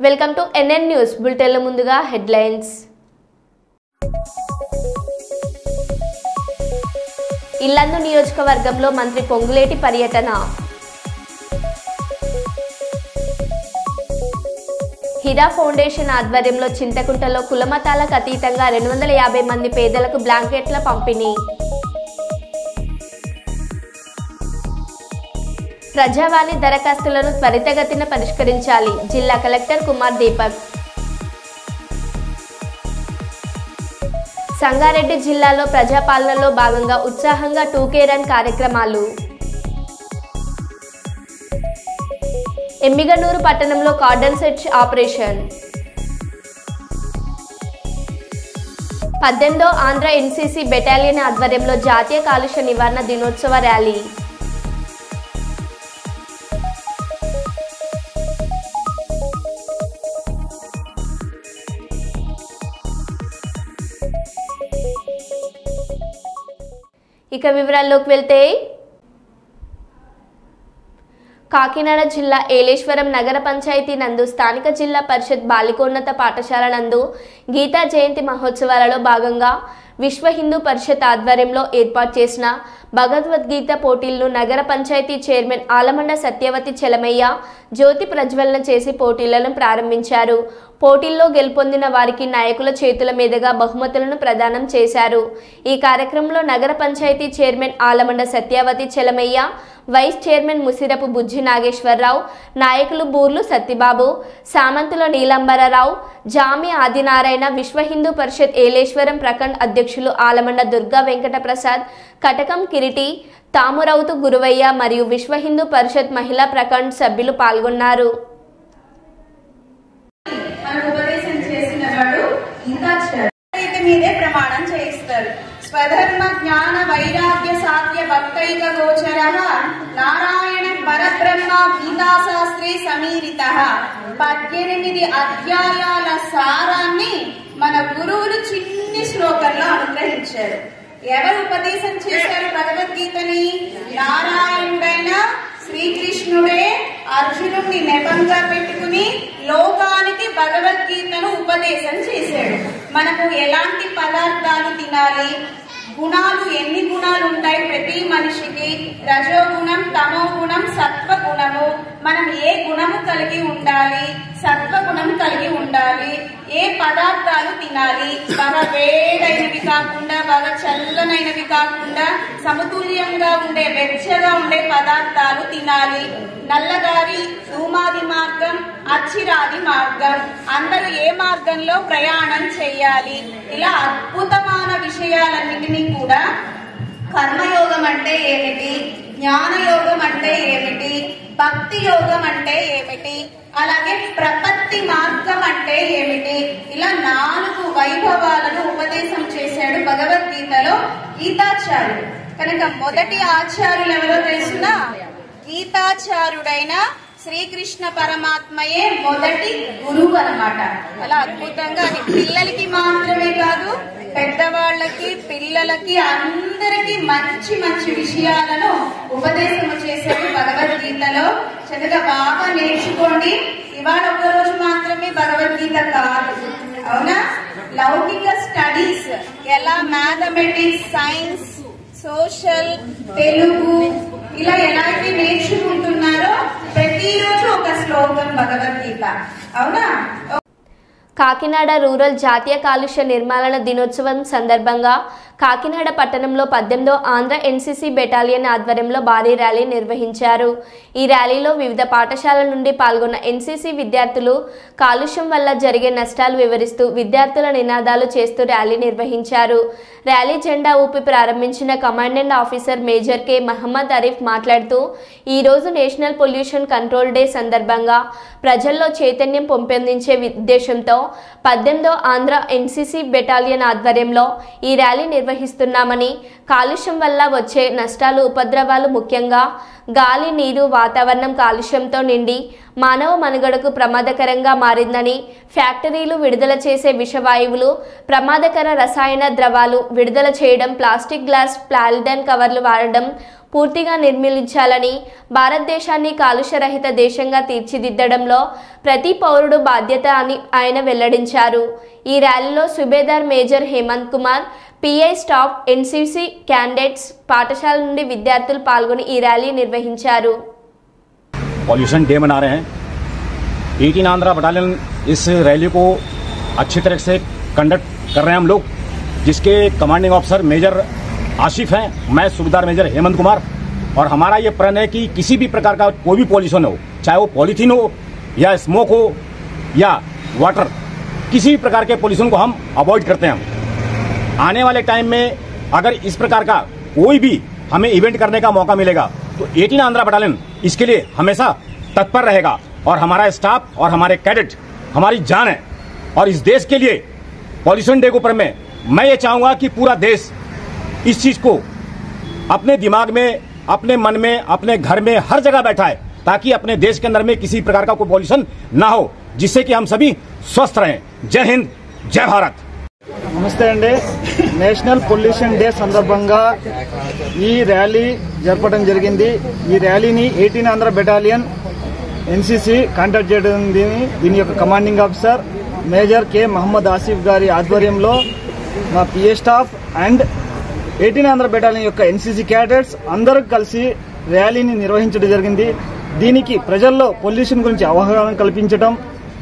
Welcome to NN news బులెటిన్ల ముందుగా headlines. Yellandu నియోజకవర్గంలో మంత్రి పొంగులేటి పర్యటన. హిరా ఫౌండేషన్ ఆధ్వర్యంలో చింతకుంటలో కులమతాలకు అతీతంగా 250 మంది పేదలకు బ్లాంకెట్ల పంపిణీ. ప్రజావాణి దరఖాస్తులను త్వరితగతిన పరిష్కరించాలి జిల్లా కలెక్టర్ కుమార్ దీపక్. సంగారెడ్డి జిల్లాలో ప్రజాపాలనలో భాగంగా ఉత్సాహంగా 2K రన్ కార్యక్రమాలు. ఎమ్మిగనూరు పట్టణంలో కార్డన్ సెర్చ్ ఆపరేషన్. 18వ ఆంధ్ర ఎన్సీసీ బెటాలియన్ ఆధ్వర్యంలో జాతీయ కాలుష్య నివారణ దినోత్సవ ర్యాలీ. ఇక వివరాల్లోకి వెళ్తే, కాకినాడ జిల్లా ఏలేశ్వరం నగర పంచాయతీ నందు స్థానిక జిల్లా పరిషత్ బాలికోన్నత పాఠశాల నందు గీతా జయంతి మహోత్సవాలలో భాగంగా విశ్వ హిందూ పరిషత్ ఆధ్వర్యంలో ఏర్పాటు చేసిన భగవద్గీత పోటీలను నగర పంచాయతీ చైర్మన్ ఆలమండ సత్యవతి చలమయ్య జ్యోతి ప్రజ్వలన చేసి పోటీలను ప్రారంభించారు. పోటీల్లో గెలుపొందిన వారికి నాయకుల చేతుల మీదుగా బహుమతులను ప్రదానం చేశారు. ఈ కార్యక్రమంలో నగర panchayat chairman Alamanda Satyavathi Chalamaiah, vice chairman Musirapu Bujji Nageswararao, నాయకులు బూర్లు సత్తిబాబు, సామంతుల నీలంబరరావు, జామి ఆదినారాయణ, విశ్వ హిందూ పరిషత్ ఏలేశ్వరం ప్రఖండ్ అధ్యక్షులు ఆలమండ దుర్గా వెంకట ప్రసాద్, కటకం కిరీటి, తామురౌతు గురువయ్య మరియు విశ్వ హిందూ పరిషత్ మహిళా ప్రఖండ్ సభ్యులు పాల్గొన్నారు. ప్రమాణం చేయిస్తారు. స్వధర్మ జ్ఞాన వైరాగ్య సాధ్య భక్తైక గోచరః నారాయణ పరబ్రహ్మ గీతాశాస్త్రే సమీరితః. 18 అధ్యాయాల సారాన్ని మన గురువులు చిన్ని శ్లోకంలో అనుగ్రహించారు. ఎవరు ఉపదేశం చేశారు భగవద్గీతని? నారాయణుడైన శ్రీకృష్ణుడే అర్జునుడిని నెపంగా పెట్టుకుని లోకానికి భగవద్గీతను ఉపదేశం చేశాడు. మనకు ఎలాంటి పదార్థాలు తినాలి, గుణాలు ఎన్ని గుణాలు ఉంటాయి ప్రతి మనిషికి, రజోగుణం, తమో గుణం, సత్వగుణము, మనం ఏ గుణము కలిగి ఉండాలి, సత్వగుణం కలిగి ఉండాలి, ఏ పదార్థాలు తినాలి, బాగా వేడైనవి కాకుండా బాగా చల్లనైనవి కాకుండా సమతుల్యంగా ఉండే వెచ్చగా ఉండే పదార్థాలు తినాలి, నల్లదారి ధూమాది మార్గం, అచ్చిరాది మార్గం, అందరూ ఏ మార్గంలో ప్రయాణం చేయాలి, ఇలా అద్భుతమైన విషయాలన్నిటినీ కూడా కర్మయోగం అంటే ఏమిటి, జ్ఞానయోగం అంటే ఏమిటి, భక్తి యోగం అంటే ఏమిటి, అలాగే ప్రపత్తి మార్గం అంటే ఏమిటి, ఇలా 4 వైభవాలను ఉపదేశం చేశాడు భగవద్గీతలో గీతాచార్యుడు. కనుక మొదటి ఆచార్యులు ఎవరో తెలుసునా? గీతాచార్యుడైన శ్రీకృష్ణ పరమాత్మయే మొదటి గురువు అన్నమాట. అలా అద్భుతంగా అది పిల్లలకి మాత్రమే కాదు, పెద్దవాళ్ళకి, పిల్లలకి, అందరికి మంచి మంచి విషయాలను ఉపదేశం చేశాడు భగవద్గీతలో. చక్కగా బాగా నేర్చుకోండి. ఇవాళ ఒక రోజు మాత్రమే భగవద్గీత కాదు, అవునా? లౌకిక స్టడీస్ ఎలా మ్యాథమెటిక్స్, సైన్స్, సోషల్, తెలుగు ఇలా ఎలాంటి నేర్చుకుంటున్నారో ప్రతిరోజు ఒక శ్లోకం భగవద్గీత, అవునా? కాకినాడ రూరల్ జాతీయ కాలుష్య నిర్మూలన దినోత్సవం సందర్భంగా కాకినాడ పట్టణంలో 18వ ఆంధ్ర ఎన్సీసీ బెటాలియన్ ఆధ్వర్యంలో భారీ ర్యాలీ నిర్వహించారు. ఈ ర్యాలీలో వివిధ పాఠశాలల నుండి పాల్గొన్న ఎన్సీసీ విద్యార్థులు కాలుష్యం వల్ల జరిగే నష్టాలు వివరిస్తూ విద్యార్థుల నినాదాలు చేస్తూ ర్యాలీ నిర్వహించారు. ర్యాలీ జెండా ఊపి ప్రారంభించిన commandant officer major K Mohammed Arif మాట్లాడుతూ, ఈరోజు నేషనల్ పొల్యూషన్ కంట్రోల్ డే సందర్భంగా ప్రజల్లో చైతన్యం పెంపొందించే ఉద్దేశంతో 18వ ఆంధ్ర ఎన్సీసీ బెటాలియన్ ఆధ్వర్యంలో ఈ ర్యాలీ నిర్వహిస్తున్నామని, కాలుష్యం వల్ల వచ్చే నష్టాలు, ఉపద్రవాలు ముఖ్యంగా గాలి, నీరు, వాతావరణం కాలుష్యంతో నిండి మానవ మనుగడకు ప్రమాదకరంగా మారిందని, ఫ్యాక్టరీలు విడుదల చేసే విషవాయువులు, ప్రమాదకర రసాయన ద్రవాలు విడుదల చేయడం, ప్లాస్టిక్, గ్లాస్, పాలిథిన్ కవర్లు వాడడం, పూర్తిగా నిర్మూలించాలని, భారతదేశాన్ని కాలుష్యరహిత దేశంగా తీర్చిదిద్దడంలో ప్రతి పౌరుడు బాధ్యత అని ఆయన వెల్లడించారు. ఈ ర్యాలీలో Subedar major Hemanth Kumar, PI staff, NCC candidates, పాఠశాల నుండి విద్యార్థులు పాల్గొని ఈ ర్యాలీ నిర్వహించారు. पॉल्यूशन डे मना रहे हैं। 18 आंध्रा बटालियन इस रैली को अच्छी तरह से कंडक्ट कर रहे हैं हम लोग, जिसके कमांडिंग ऑफिसर मेजर आसिफ हैं, मैं सूबेदार मेजर हेमंत कुमार। और हमारा ये प्रण है कि किसी भी प्रकार का कोई भी पॉल्यूशन हो, चाहे वो पॉलीथीन हो या स्मोक हो या वाटर, किसी भी प्रकार के पॉल्यूशन को हम अवॉइड करते हैं। आने वाले टाइम में अगर इस प्रकार का कोई भी हमें इवेंट करने का मौका मिलेगा तो 18 आंध्रा बटालियन इसके लिए हमेशा तत्पर रहेगा। और हमारा स्टाफ और हमारे कैडेट हमारी जान है। और इस देश के लिए पॉल्यूशन डे के ऊपर में मैं ये चाहूंगा कि पूरा देश इस चीज को अपने दिमाग में, अपने मन में, अपने घर में हर जगह बैठाए, ताकि अपने देश के अंदर में किसी प्रकार का कोई पॉल्यूशन ना हो, जिससे कि हम सभी स्वस्थ रहें। जय हिंद, जय भारत। నమస్తే అండి. నేషనల్ పొల్యూషన్ డే సందర్భంగా ఈ ర్యాలీ జరపడం జరిగింది. ఈ ర్యాలీని 18 ఆంధ్ర బెటాలియన్ ఎన్సీసీ కాంటాక్ట్ చేయడం. దీని యొక్క commanding officer major K Mohammed Asif గారి ఆధ్వర్యంలో మా PA staff and 18 Andhra battalion యొక్క ఎన్సీసీ క్యాడెట్స్ అందరూ కలిసి ర్యాలీని నిర్వహించడం జరిగింది. దీనికి ప్రజల్లో పొల్యూషన్ గురించి అవగాహన కల్పించడం,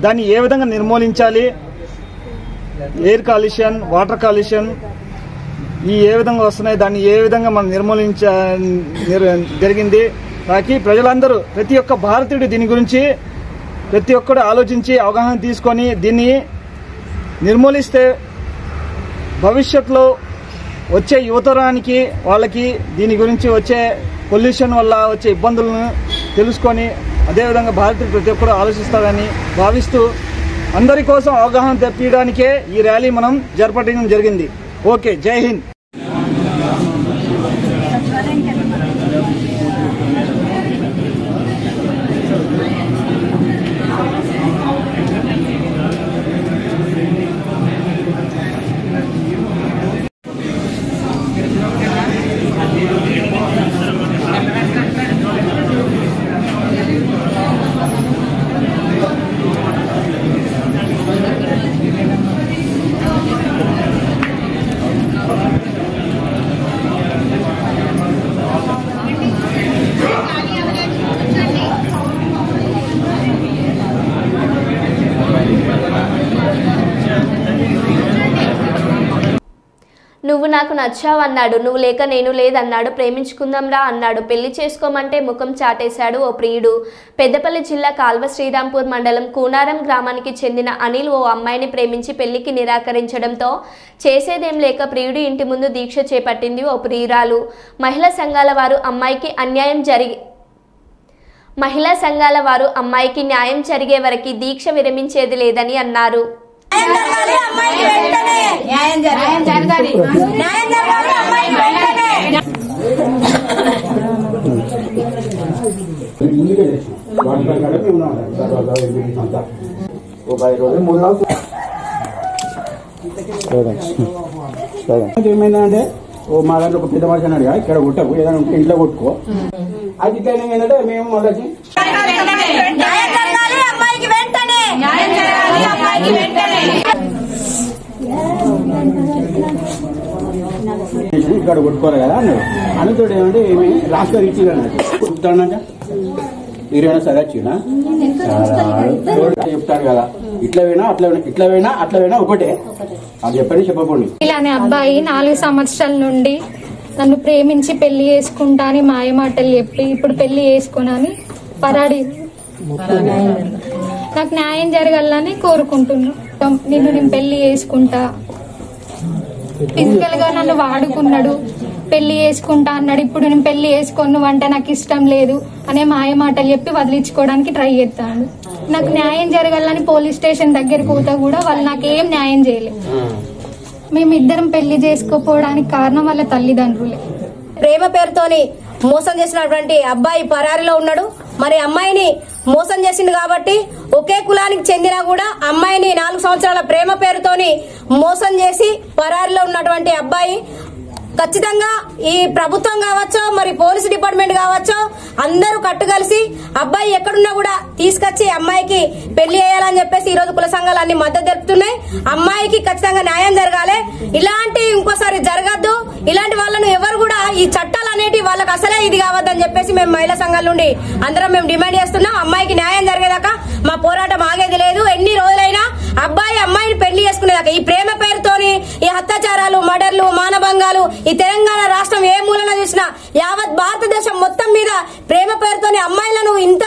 దాన్ని ఏ విధంగా నిర్మూలించాలి, ఎయిర్ కాలుష్యం, వాటర్ కాలుష్యం ఈ ఏ విధంగా వస్తున్నాయి, దాన్ని ఏ విధంగా మనం జరిగింది. తాకి ప్రజలందరూ, ప్రతి ఒక్క భారతీయుడు దీని గురించి ప్రతి ఒక్కరు ఆలోచించి అవగాహన తీసుకొని దీన్ని నిర్మూలిస్తే భవిష్యత్తులో వచ్చే యువతరానికి వాళ్ళకి దీని గురించి వచ్చే పొల్యూషన్ వల్ల వచ్చే ఇబ్బందులను తెలుసుకొని అదేవిధంగా భారతీయుడు ప్రతి ఒక్కరు ఆలోచిస్తారని భావిస్తూ అందరి కోసం అవగాహన తెప్పించడానికే ఈ ర్యాలీ మనం జరపడం జరిగింది. ఓకే, జై హింద్. నువ్వు నాకు నచ్చావు అన్నాడు, నువ్వు లేక నేను లేదన్నాడు, ప్రేమించుకుందాంరా అన్నాడు, పెళ్లి చేసుకోమంటే ముఖం చాటేశాడు ఓ ప్రియుడు. పెద్దపల్లి జిల్లా కాల్వ శ్రీరాంపూర్ మండలం కూనారం గ్రామానికి చెందిన అనిల్ ఓ అమ్మాయిని ప్రేమించి పెళ్లికి నిరాకరించడంతో చేసేదేం లేక ప్రియుడి ఇంటి ముందు దీక్ష చేపట్టింది ఓ ప్రియురాలు. మహిళా సంఘాల వారు అమ్మాయికి న్యాయం జరిగే వరకు దీక్ష విరమించేది లేదని అన్నారు. ఏమైందంటే ఓ మా దాంట్లో ఒక పెద్ద మనిషి అన్నాడు, ఇక్కడ కొట్టకు, ఏదైనా ఉంటే ఇంట్లో కొట్టుకో. అది ఇట్లా ఏంటంటే మేము మళ్ళీ ఇక్కడ కొట్టుకోవాలి కదా అన్నాడు. అందుతోటి ఏమంటే ఏమి లాస్ట్ లో ఇచ్చి కొట్టుతాడట, మీరేమైనా సరే వచ్చినా చెప్తారు కదా, ఇట్లా పోయినా అట్లా పోయినా ఒకటే అది చెప్పని చెప్పకండి. ఇలానే అబ్బాయి 4 సంవత్సరాల నుండి నన్ను ప్రేమించి పెళ్లి చేసుకుంటా అని మాయమాటలు చెప్పి ఇప్పుడు పెళ్లి చేసుకున్నాని పరాడి నాకు న్యాయం జరగాలని కోరుకుంటున్నా. నేను పెళ్లి చేసుకుంటా, ఫిజికల్ గా నన్ను వాడుకున్నాడు, పెళ్లి చేసుకుంటా అన్నాడు. ఇప్పుడు నేను పెళ్లి చేసుకొని నువ్వంటే నాకు ఇష్టం లేదు అనే మాయమాటలు చెప్పి వదిలించుకోవడానికి ట్రై చేస్తాడు. నాకు న్యాయం జరగాలని పోలీస్ స్టేషన్ దగ్గర పోతా కూడా వాళ్ళు నాకేం న్యాయం చేయలేదు. మేమిద్దరం పెళ్లి చేసుకోపోవడానికి కారణం వాళ్ళ తల్లిదండ్రులే. ప్రేమ పేరుతోని మోసం చేసినటువంటి అబ్బాయి పరారిలో ఉన్నాడు. మరి అమ్మాయిని మోసం చేసింది కాబట్టి ఒకే కులానికి చెందినా కూడా అమ్మాయిని 4 సంవత్సరాల ప్రేమ పేరుతోని మోసం చేసి పరారిలో ఉన్నటువంటి అబ్బాయి ఖచ్చితంగా ఈ ప్రభుత్వం కావచ్చు, మరి పోలీసు డిపార్ట్మెంట్ కావచ్చు, అందరూ కట్టుకలిసి అబ్బాయి ఎక్కడున్నా కూడా తీసుకొచ్చి అమ్మాయికి పెళ్లి చేయాలని చెప్పేసి ఈ రోజు కుల సంఘాలు అన్ని మద్దతు తెలుపుతున్నాయి. అమ్మాయికి ఖచ్చితంగా న్యాయం జరగాలి. ఇలాంటి ఇంకోసారి జరగద్దు. ఇలాంటి వాళ్ళను ఎవరు కూడా ఈ చట్టాలు అనేటి వాళ్ళకి అసలే ఇది కావద్దని చెప్పేసి మేము మహిళా సంఘాల నుండి అందరం మేము డిమాండ్ చేస్తున్నాం. అమ్మాయికి న్యాయం జరిగేదాకా మా పోరాటం ఆగేది లేదు. ఎన్ని రోజులైనా అబ్బాయి అమ్మాయిని పెళ్లి చేసుకునేదాకా ఈ ప్రేమ పేరుతోని ఈ అత్యాచారాలు, మర్డర్లు, మానభంగాలు ఈ తెలంగాణ రాష్ట్రం ఏ మూలన చూసినా యావత్ భారతదేశం మొత్తం మీద ప్రేమ పేరుతోని అమ్మాయిలను ఇంత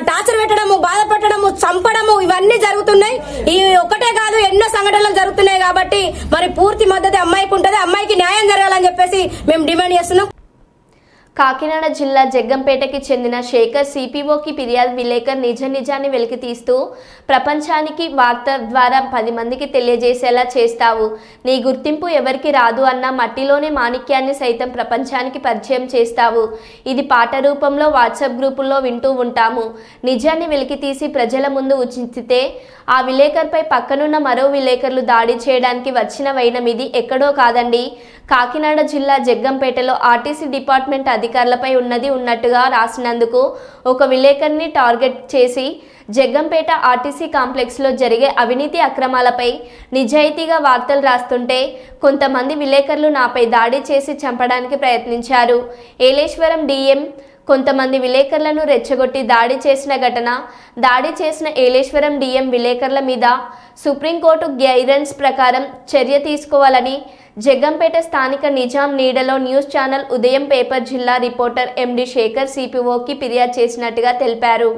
టార్చర్ పెట్టడము, బాధ పెట్టడము, చంపడము ఇవన్నీ జరుగుతున్నాయి. ఈ ఒక్కటే కాదు, ఎన్నో సంఘటనలు జరుగుతున్నాయి. కాబట్టి మరి పూర్తి మద్దతు అమ్మాయికి ఉంటుంది. అమ్మాయికి న్యాయం జరగాలని చెప్పేసి మేము డిమాండ్ చేస్తున్నాం. కాకినాడ జిల్లా జగ్గంపేటకి చెందిన శేఖర్ సిపిఓకి ఫిర్యాదు విలేకర్ నిజాన్ని వెలికి తీస్తూ ప్రపంచానికి వార్త ద్వారా 10 మందికి తెలియజేసేలా చేస్తావు. నీ గుర్తింపు ఎవరికి రాదు అన్న మట్టిలోని మాణిక్యాన్ని సైతం ప్రపంచానికి పరిచయం చేస్తావు. ఇది పాట రూపంలో వాట్సాప్ గ్రూపుల్లో వింటూ ఉంటాము. నిజాన్ని వెలికి తీసి ప్రజల ముందు ఉంచితే ఆ విలేకర్పై పక్కనున్న మరో విలేకరులు దాడి చేయడానికి వచ్చిన వైనం ఇది ఎక్కడో కాదండి. కాకినాడ జిల్లా జగ్గంపేటలో ఆర్టీసీ డిపార్ట్మెంట్ అధికారులపై ఉన్నట్టుగా రాసినందుకు ఒక విలేకరిని టార్గెట్ చేసి జగ్గంపేట ఆర్టీసీ కాంప్లెక్స్లో జరిగే అవినీతి అక్రమాలపై నిజాయితీగా వార్తలు రాస్తుంటే కొంతమంది విలేకరులు నాపై దాడి చేసి చంపడానికి ప్రయత్నించారు. ఏలేశ్వరం డిఎం కొంతమంది విలేకరులను రెచ్చగొట్టి దాడి చేసిన ఘటన. దాడి చేసిన ఏలేశ్వరం డిఎం విలేకరుల మీద సుప్రీంకోర్టు గైడెన్స్ ప్రకారం చర్య తీసుకోవాలని జగ్గంపేట స్థానిక నిజాం నీడలో న్యూస్ ఛానల్ ఉదయం పేపర్ జిల్లా రిపోర్టర్ ఎండి శేఖర్ సిపిఓకి ఫిర్యాదు చేసినట్టుగా తెలిపారు.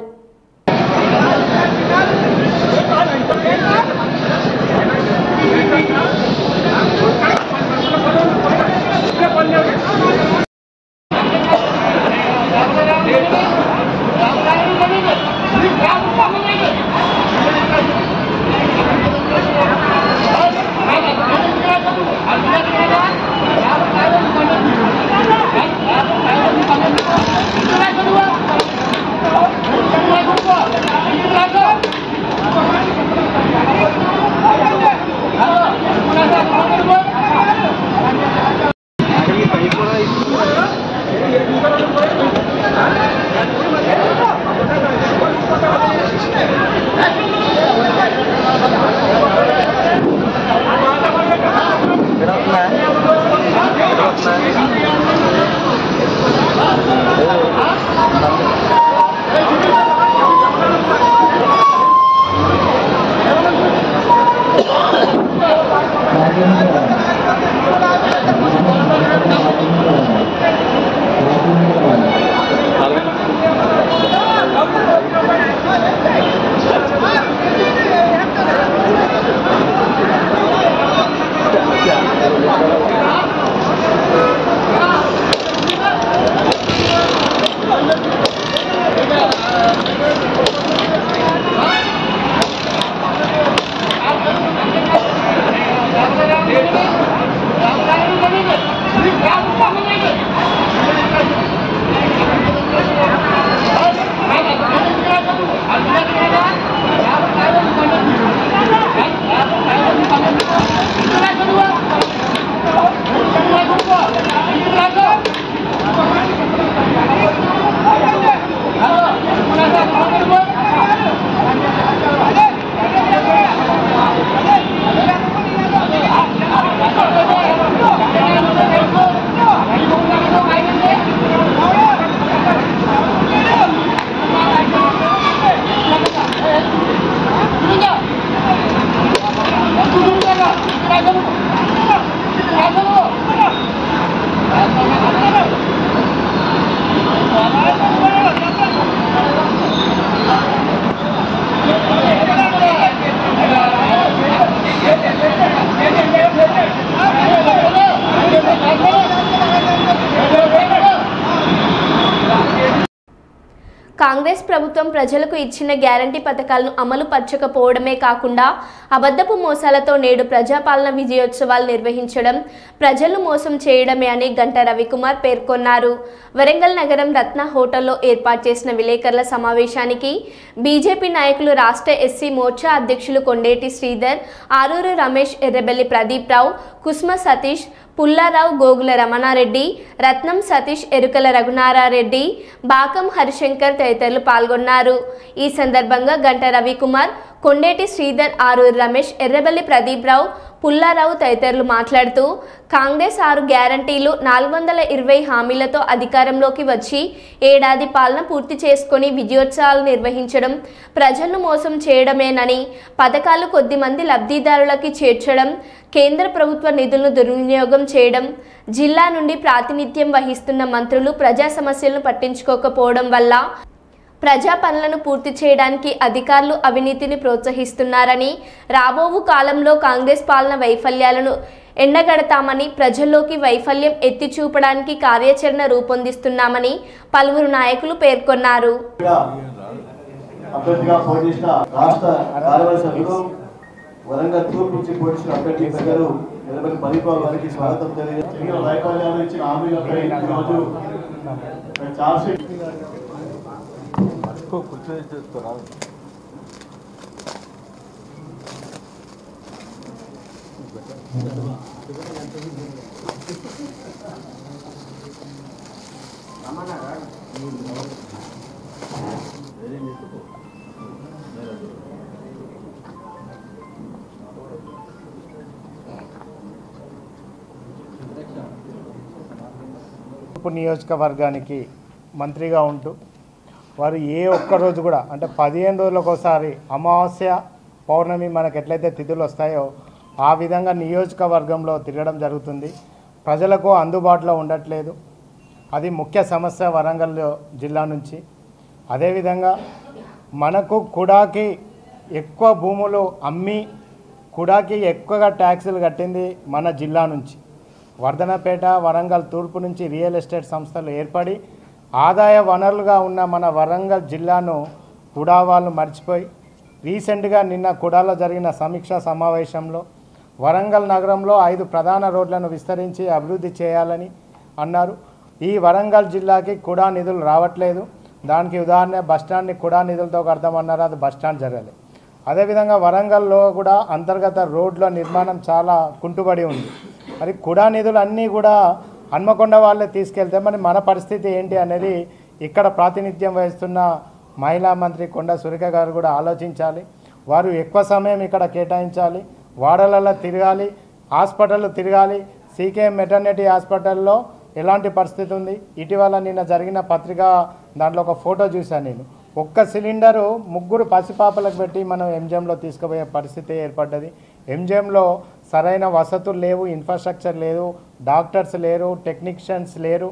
కాంగ్రెస్ ప్రభుత్వం ప్రజలకు ఇచ్చిన గ్యారంటీ పథకాలను అమలు పరచకపోవడమే కాకుండా అబద్ధపు మోసాలతో నేడు ప్రజాపాలన విజయోత్సవాలు నిర్వహించడం ప్రజలను మోసం చేయడమే అని గంట రవికుమార్ పేర్కొన్నారు. వరంగల్ నగరం రత్న హోటల్లో ఏర్పాటు చేసిన విలేకరుల సమావేశానికి బీజేపీ నాయకులు రాష్ట్ర ఎస్సీ మోర్చా అధ్యక్షులు కొండేటి శ్రీధర్, ఆరూరు రమేష్, ఎర్రబెల్లి ప్రదీప్ రావు, కుస్మ సతీష్, పుల్లారావు గోగుల రమణారెడ్డి, రత్నం సతీష్, ఎరుకల రఘునారారెడ్డి, బాకం హరిశంకర్ తదితరులు పాల్గొన్నారు. ఈ సందర్భంగా గంట రవికుమార్, కొండేటి శ్రీధర్, ఆరూరి రమేష్, ఎర్రబెల్లి ప్రదీప్ రావు, పుల్లారావు తదితరులు మాట్లాడుతూ కాంగ్రెస్ 6 గ్యారంటీలు 420 హామీలతో అధికారంలోకి వచ్చి ఏడాది పాలన పూర్తి చేసుకుని విజయోత్సవాలు నిర్వహించడం ప్రజలను మోసం చేయడమేనని, పథకాలు కొద్దిమంది లబ్ధిదారులకి చేర్చడం, కేంద్ర ప్రభుత్వ నిధులను దుర్వినియోగం చేయడం, జిల్లా నుండి ప్రాతినిధ్యం వహిస్తున్న మంత్రులు ప్రజా సమస్యలను పట్టించుకోకపోవడం వల్ల ప్రజా పనులను పూర్తి చేయడానికి అధికారులు అవినీతిని ప్రోత్సహిస్తున్నారని, రాబోవు కాలంలో కాంగ్రెస్ పాలన వైఫల్యాలను ఎండగడతామని, ప్రజల్లోకి వైఫల్యం ఎత్తి చూపడానికి కార్యాచరణ రూపొందిస్తున్నామని పలువురు నాయకులు పేర్కొన్నారు. వరంగల్ తూర్పు నుంచి పోటీసిన అభ్యర్థి పెద్దలు ఎర్రబెల్లి ప్రదీప్ రావు గారికి స్వాగతం తెలియజేస్తున్నారు. వైఫల్యాలు ఇచ్చిన హామీలపై ఈరోజు చార్జ్షీట్ నియోజకవర్గానికి మంత్రిగా ఉంటూ వారు ఏ ఒక్కరోజు కూడా అంటే 15 రోజులకు ఒకసారి అమావాస్య పౌర్ణమి మనకు ఎట్లయితే తిథులు వస్తాయో ఆ విధంగా నియోజకవర్గంలో తిరగడం జరుగుతుంది. ప్రజలకు అందుబాటులో ఉండట్లేదు. అది ముఖ్య సమస్య వరంగల్ జిల్లా నుంచి. అదేవిధంగా మనకు కుడాకి ఎక్కువ భూములు అమ్మి కుడాకి ఎక్కువగా ట్యాక్సులు కట్టింది మన జిల్లా నుంచి. వర్ధనపేట, వరంగల్ తూర్పు నుంచి రియల్ ఎస్టేట్ సంస్థలు ఏర్పడి ఆదాయ వనరులుగా ఉన్న మన వరంగల్ జిల్లాను కుడా వాళ్ళు మర్చిపోయి రీసెంట్గా నిన్న కుడాలో జరిగిన సమీక్షా సమావేశంలో వరంగల్ నగరంలో 5 ప్రధాన రోడ్లను విస్తరించి అభివృద్ధి చేయాలని అన్నారు. ఈ వరంగల్ జిల్లాకి కుడా నిధులు రావట్లేదు. దానికి ఉదాహరణ బస్టాండ్ని కుడా నిధులతో కడతామన్నారు, అది బస్టాండ్ జరగలేదు. అదేవిధంగా వరంగల్లో కూడా అంతర్గత రోడ్ల నిర్మాణం చాలా కుంటుబడి ఉంది. మరి కుడా నిధులు అన్నీ కూడా హన్మకొండ వాళ్ళే తీసుకెళ్తే మరి మన పరిస్థితి ఏంటి అనేది ఇక్కడ ప్రాతినిధ్యం వహిస్తున్న మహిళా మంత్రి కొండ సురేఖ గారు కూడా ఆలోచించాలి. వారు ఎక్కువ సమయం ఇక్కడ కేటాయించాలి, వాడలలో తిరగాలి, హాస్పిటల్ తిరగాలి. సీకేఎం మెటర్నిటీ హాస్పిటల్లో ఎలాంటి పరిస్థితి ఉంది? ఇటీవల నిన్న జరిగిన పత్రిక దాంట్లో ఒక ఫోటో చూశాను నేను. ఒక్క సిలిండరు 3 పసిపాపలకు పెట్టి మనం ఎంజిఎంలో తీసుకుపోయే పరిస్థితి ఏర్పడ్డది. ఎంజిఎంలో సరైన వసతులు లేవు, ఇన్ఫ్రాస్ట్రక్చర్ లేదు, డాక్టర్స్ లేరు, టెక్నీషియన్స్ లేరు.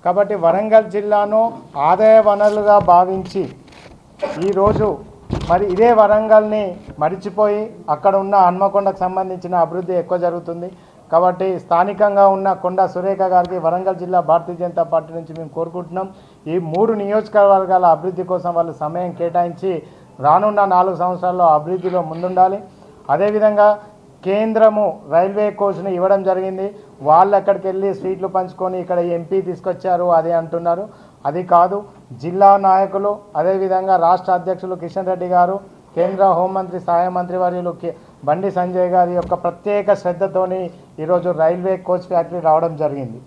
కాబట్టి వరంగల్ జిల్లాను ఆదాయ వనరులుగా భావించి ఈరోజు మరి ఇదే వరంగల్ని మరిచిపోయి అక్కడ ఉన్న హన్మకొండకు సంబంధించిన అభివృద్ధి ఎక్కువ జరుగుతుంది. కాబట్టి స్థానికంగా ఉన్న కొండ సురేఖ గారికి వరంగల్ జిల్లా భారతీయ జనతా పార్టీ నుంచి మేము కోరుకుంటున్నాం, ఈ 3 నియోజకవర్గాల అభివృద్ధి కోసం వాళ్ళు సమయం కేటాయించి రానున్న 4 సంవత్సరాల్లో అభివృద్ధిలో ముందుండాలి. అదేవిధంగా కేంద్రము రైల్వే కోచ్ని ఇవ్వడం జరిగింది. వాళ్ళు అక్కడికి వెళ్ళి సీట్లు పంచుకొని ఇక్కడ ఎంపీ తీసుకొచ్చారు అదే అంటున్నారు. అది కాదు, జిల్లా నాయకులు అదేవిధంగా రాష్ట్ర అధ్యక్షులు కిషన్ రెడ్డి గారు, కేంద్ర హోంమంత్రి సహాయ మంత్రి వర్యులు బండి సంజయ్ గారి యొక్క ప్రత్యేక శ్రద్ధతోని ఈరోజు రైల్వే కోచ్ ఫ్యాక్టరీ రావడం జరిగింది,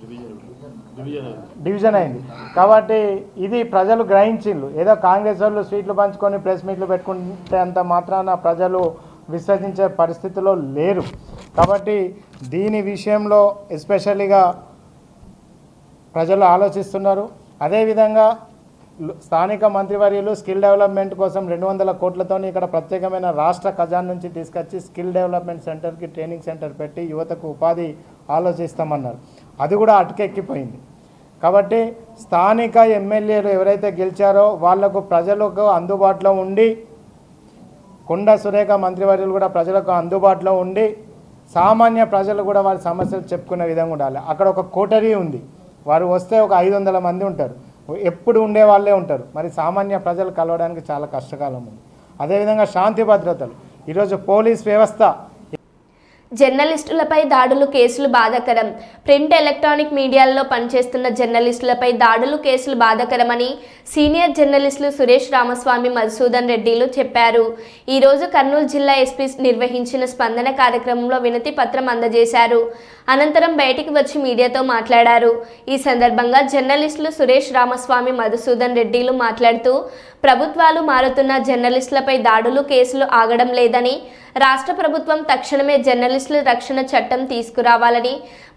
డివిజన్ అయింది. కాబట్టి ఇది ప్రజలు గ్రహించిండ్రు. ఏదో కాంగ్రెస్ వాళ్ళు స్వీట్లు పంచుకొని ప్రెస్ మీట్లు పెట్టుకుంటే అంత మాత్రాన ప్రజలు విశ్వసించే పరిస్థితిలో లేరు. కాబట్టి దీని విషయంలో ఎస్పెషల్లీగా ప్రజలు ఆలోచిస్తున్నారు. అదేవిధంగా స్థానిక మంత్రివర్యులు స్కిల్ డెవలప్మెంట్ కోసం 200 కోట్లతో ఇక్కడ ప్రత్యేకమైన రాష్ట్ర ఖజానా నుంచి తీసుకొచ్చి స్కిల్ డెవలప్మెంట్ సెంటర్కి ట్రైనింగ్ సెంటర్ పెట్టి యువతకు ఉపాధి ఆలోచిస్తామన్నారు. అది కూడా అటుకెక్కిపోయింది. కాబట్టి స్థానిక ఎమ్మెల్యేలు ఎవరైతే గెలిచారో వాళ్లకు ప్రజలకు అందుబాటులో ఉండి, కొండ సురేఖ మంత్రివర్యులు కూడా ప్రజలకు అందుబాటులో ఉండి సామాన్య ప్రజలు కూడా వారి సమస్యలు చెప్పుకునే విధంగా ఉండాలి. అక్కడ ఒక కోటరీ ఉంది, వారు వస్తే ఒక 500 మంది ఉంటారు, ఎప్పుడు ఉండే వాళ్ళే ఉంటారు. మరి సామాన్య ప్రజలు కలవడానికి చాలా కష్టకాలం ఉంది. అదేవిధంగా శాంతి భద్రతలు, ఈరోజు పోలీస్ వ్యవస్థ జర్నలిస్టులపై దాడులు కేసులు బాధాకరం. ప్రింట్ ఎలక్ట్రానిక్ మీడియాల్లో పనిచేస్తున్న జర్నలిస్టులపై దాడులు కేసులు బాధాకరమని సీనియర్ జర్నలిస్టులు సురేష్ రామస్వామి, మధుసూదన్ రెడ్డిలు చెప్పారు. ఈరోజు కర్నూలు జిల్లా ఎస్పీ నిర్వహించిన స్పందన కార్యక్రమంలో వినతి పత్రం అందజేశారు. అనంతరం బయటికి వచ్చి మీడియాతో మాట్లాడారు. ఈ సందర్భంగా జర్నలిస్టులు సురేష్ రామస్వామి, మధుసూదన్ రెడ్డిలు మాట్లాడుతూ ప్రభుత్వాలు మారుతున్న జర్నలిస్టులపై దాడులు కేసులు ఆగడం లేదని, రాష్ట్ర ప్రభుత్వం తక్షణమే జర్నలిస్టుల రక్షణ చట్టం తీసుకురావాలని,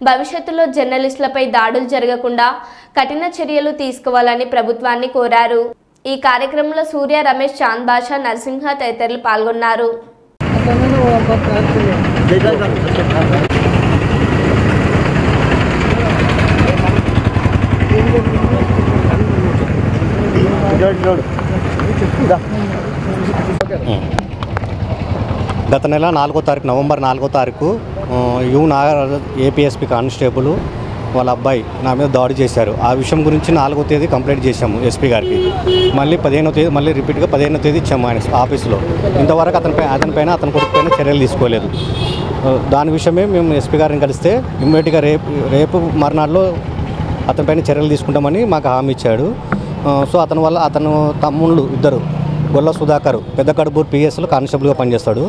భవిష్యత్తులో జర్నలిస్టులపై దాడులు జరగకుండా కఠిన చర్యలు తీసుకోవాలని ప్రభుత్వాన్ని కోరారు. ఈ కార్యక్రమంలో సూర్య, రమేష్, చాంద్ బాషా, నరసింహ తదితరులు పాల్గొన్నారు. గత నెల 4వ తారీఖు నవంబర్ 4వ తారీఖు యు నాగరాజు ఏపీఎస్పీ కానిస్టేబుల్ వాళ్ళ అబ్బాయి నా మీద దాడి చేశారు. ఆ విషయం గురించి 4వ తేదీ కంప్లైంట్ చేశాము ఎస్పీ గారికి. మళ్ళీ 15వ తేదీ మళ్ళీ రిపీట్గా 15వ తేదీ ఇచ్చాము ఆయన ఆఫీసులో. ఇంతవరకు అతని కొడుకు పైన చర్యలు తీసుకోలేదు. దాని విషయమే మేము ఎస్పీ గారిని కలిస్తే ఇమ్మీడియట్గా రేపు మర్నాడులో అతనిపైన చర్యలు తీసుకుంటామని మాకు హామీ ఇచ్చాడు. సో అతను తమ్ముళ్ళు ఇద్దరు, గొల్ల సుధాకర్ పెద్ద కడుపూర్ పిఎస్లో కానిస్టేబుల్గా పనిచేస్తాడు.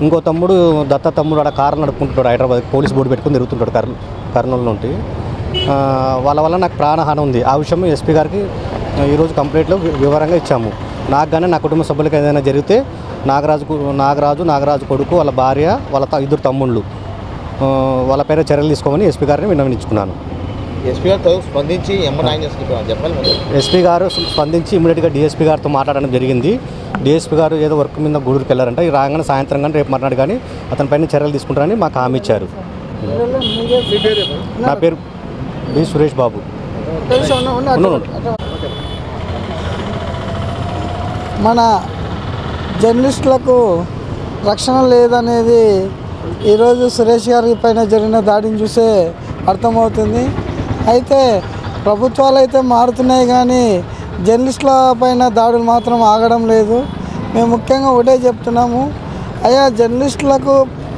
ఇంకో తమ్ముడు దత్త తమ్ముడు ఆడ కారు నడుపుకుంటాడు, హైదరాబాద్ పోలీస్ బోర్డు పెట్టుకుని తిరుగుతుంటాడు కర్నూలు నుండి. వాళ్ళ వల్ల నాకు ప్రాణహాని ఉంది. ఆ విషయం ఎస్పీ గారికి ఈరోజు కంప్లైంట్లో వివరంగా ఇచ్చాము. నాకు కానీ నా కుటుంబ సభ్యులకు ఏదైనా జరిగితే నాగరాజు కొడుకు, వాళ్ళ భార్య, వాళ్ళ ఇద్దరు తమ్ముళ్ళు వాళ్ళ పేరు చర్యలు తీసుకోమని ఎస్పీ గారిని విన్నవించుకున్నాను. ఎస్పీ గారు స్పందించి ఎస్పీ గారు స్పందించి ఇమీడియట్గా డిఎస్పీ గారితో మాట్లాడడం జరిగింది. డిఎస్పీ గారు ఏదో వర్క్ మీద గూడూరుకి వెళ్ళారంట. ఈ రాగానే సాయంత్రం కానీ రేపు మర్నాడు కానీ అతనిపైన చర్యలు తీసుకుంటారని మాకు హామీ ఇచ్చారు. నా పేరు బి సురేష్ బాబు. మన జర్నలిస్టులకు రక్షణ లేదనేది ఈరోజు సురేష్ గారి పైన జరిగిన దాడిని చూసే అర్థమవుతుంది. అయితే ప్రభుత్వాలు అయితే మారుతున్నాయి కానీ జర్నలిస్టుల పైన దాడులు మాత్రం ఆగడం లేదు. మేము ముఖ్యంగా ఒకటే చెప్తున్నాము, అయ్యా జర్నలిస్టులకు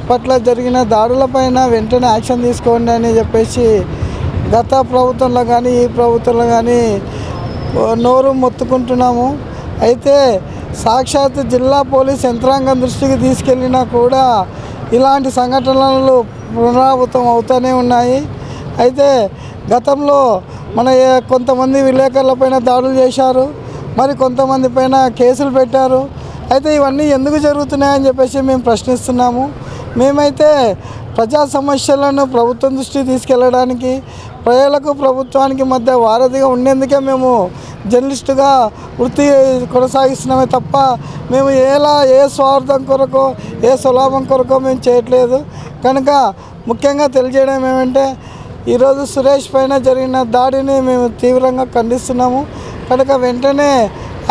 పట్ల జరిగిన దాడులపైన వెంటనే యాక్షన్ తీసుకోండి అని చెప్పేసి గత ప్రభుత్వంలో కానీ ఈ ప్రభుత్వంలో కానీ నోరు మొత్తుకుంటున్నాము. అయితే సాక్షాత్ జిల్లా పోలీస్ యంత్రాంగం దృష్టికి తీసుకెళ్ళినా కూడా ఇలాంటి సంఘటనలు పునరావృతం అవుతూనే ఉన్నాయి. అయితే గతంలో కొంతమంది విలేకరులపైన దాడులు చేశారు, మరి కొంతమంది పైన కేసులు పెట్టారు. అయితే ఇవన్నీ ఎందుకు జరుగుతున్నాయని చెప్పేసి మేము ప్రశ్నిస్తున్నాము. మేమైతే ప్రజా సమస్యలను ప్రభుత్వం దృష్టికి తీసుకెళ్ళడానికి, ప్రజలకు ప్రభుత్వానికి మధ్య వారధిగా ఉండేందుకే మేము జర్నలిస్టుగా వృత్తి కొనసాగిస్తున్నామే తప్ప మేము ఏ స్వార్థం కొరకో ఏ స్వలాభం కొరకో మేము చేయట్లేదు. కనుక ముఖ్యంగా తెలియజేయడం ఏమంటే ఈరోజు సురేష్ పైన జరిగిన దాడిని మేము తీవ్రంగా ఖండిస్తున్నాము. కనుక వెంటనే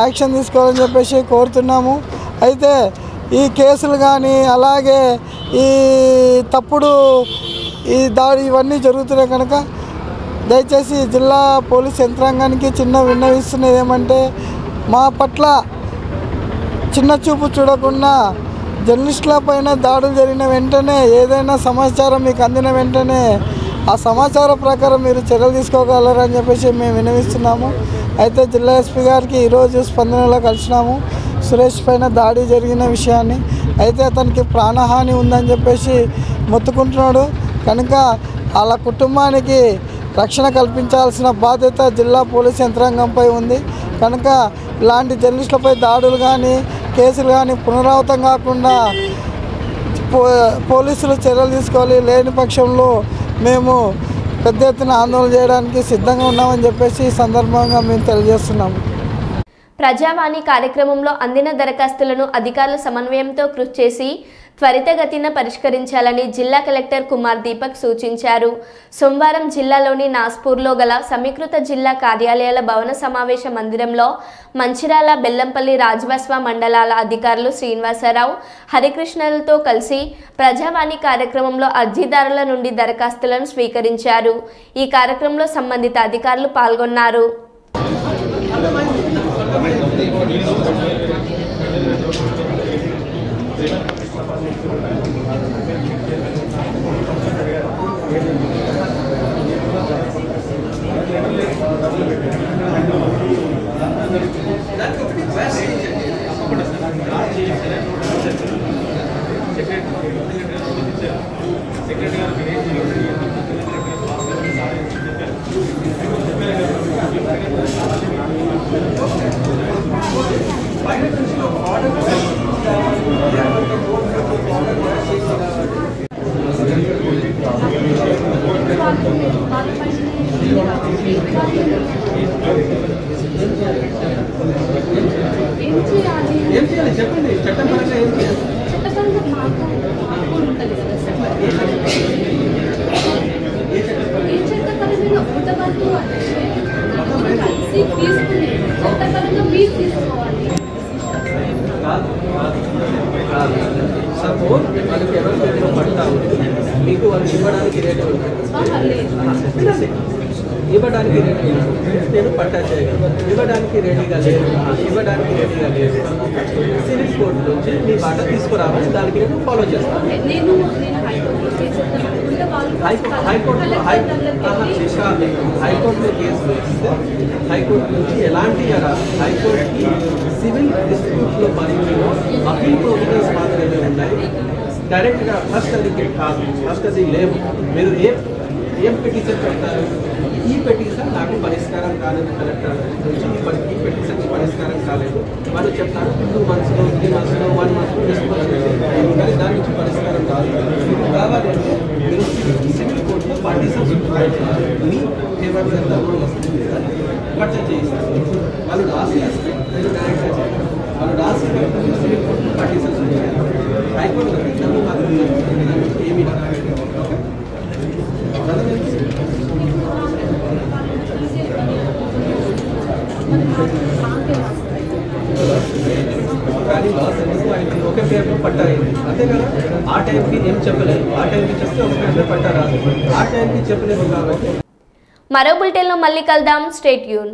యాక్షన్ తీసుకోవాలని చెప్పేసి కోరుతున్నాము. అయితే ఈ కేసులు కానీ అలాగే ఈ తప్పుడు ఈ దాడి ఇవన్నీ జరుగుతున్నాయి కనుక దయచేసి జిల్లా పోలీస్ యంత్రాంగానికి విన్నవిస్తున్నది ఏమంటే మా పట్ల చిన్న చూపు చూడకుండా జర్నలిస్టుల పైన దాడులు జరిగిన వెంటనే ఏదైనా సమాచారం మీకు అందిన వెంటనే ఆ సమాచారం ప్రకారం మీరు చర్యలు తీసుకోగలరని చెప్పేసి మేము విన్నవిస్తున్నాము. అయితే జిల్లా ఎస్పీ గారికి ఈరోజు స్పందనలో కలిసినాము సురేష్ పైన దాడి జరిగిన విషయాన్ని. అయితే అతనికి ప్రాణహాని ఉందని చెప్పేసి మొత్తుకుంటున్నాడు. కనుక వాళ్ళ కుటుంబానికి రక్షణ కల్పించాల్సిన బాధ్యత జిల్లా పోలీస్ యంత్రాంగంపై ఉంది. కనుక ఇలాంటి జర్నలిస్టులపై దాడులు కానీ కేసులు కానీ పునరావృతం కాకుండా పోలీసులు చర్యలు తీసుకోవాలి. లేని పక్షంలో మేము పెద్ద ఎత్తున ఆందోళన చేయడానికి సిద్ధంగా ఉన్నామని చెప్పేసి ఈ సందర్భంగా మేము తెలియజేస్తున్నాము. ప్రజావాణి కార్యక్రమంలో అందిన దరఖాస్తులను అధికారుల సమన్వయంతో కృషి చేసి త్వరితగతిన పరిష్కరించాలని జిల్లా కలెక్టర్ కుమార్ దీపక్ సూచించారు. సోమవారం జిల్లాలోని నాస్పూర్లో గల సమీకృత జిల్లా కార్యాలయాల భవన సమావేశ మందిరంలో మంచిర్యాల, బెల్లంపల్లి, రాజబస్వ మండలాల అధికారులు శ్రీనివాసరావు, హరికృష్ణలతో కలిసి ప్రజావాణి కార్యక్రమంలో అర్జీదారుల నుండి దరఖాస్తులను స్వీకరించారు. ఈ కార్యక్రమంలో సంబంధిత అధికారులు పాల్గొన్నారు. ఏం చేయాలి చెప్పండి, చట్టపరంగా ఏం చేయాలి? సపోజ్ వాళ్ళకి ఎవరికైనా పడతా ఉంది, మీకు వాళ్ళు ఇవ్వడానికి రేటు ఇవ్వడానికి రెడీ, నేను పట్టా చేయగలను, ఇవ్వడానికి రెడీగా లేదు, ఇవ్వడానికి రెడీగా లేదు, సివిల్ కోర్టు నుంచి మీ మాట తీసుకురావాలి, దానికి నేను ఫాలో చేస్తాను. హైకోర్టులో కేసు వేస్తే హైకోర్టు నుంచి ఎలాంటి హైకోర్టుకి సివిల్ డిస్ప్యూట్లో పరిధిలో అపీల్ ప్రొవిజన్స్ మాత్రమే ఉన్నాయి. డైరెక్ట్గా ఫస్ట్ అది కాదు, ఫస్ట్ అది లేవు. మీరు ఏం పిటిషన్ పెడతారు? ఈ పిటిషన్ నాకు పరిష్కారం కాలేదు, కలెక్టర్ నుంచి ఈ పిటిషన్ పరిష్కారం కాలేదు, వాళ్ళు చెప్తారు 2 monthsలో 3 monthsలో 1 monthలో కానీ దాని నుంచి పరిష్కారం కాదు. మీకు కావాలంటే మీరు సివిల్ కోర్టులో పార్టీషన్స్ మీ ఫేవర్లో ఎంత రూల్ వస్తుంది పర్చేజ్ చేయిస్తారు. వాళ్ళు రాసి ఇస్తే మీరు డైరెక్ట్గా చేయాలి, వాళ్ళు రాసి సివిల్ కోర్టులో పార్టీషన్స్ ఉంటాయి. హైకోర్టులో డబ్బు మాత్రం ఏమీ కానీ లాస్ ఎందుకు ఆయనకి ఒకే పేరులో పట్టాయింది అంతే కదా. ఆ టైంకి ఏం చెప్పలేదు, ఆ టైంకి చెప్తే ఒక పేరులో పట్టారు, ఆ టైంకి చెప్పలేదు కాబట్టి. మరో బులెటిన్లో మళ్ళీ కలుద్దాం. Stay tune.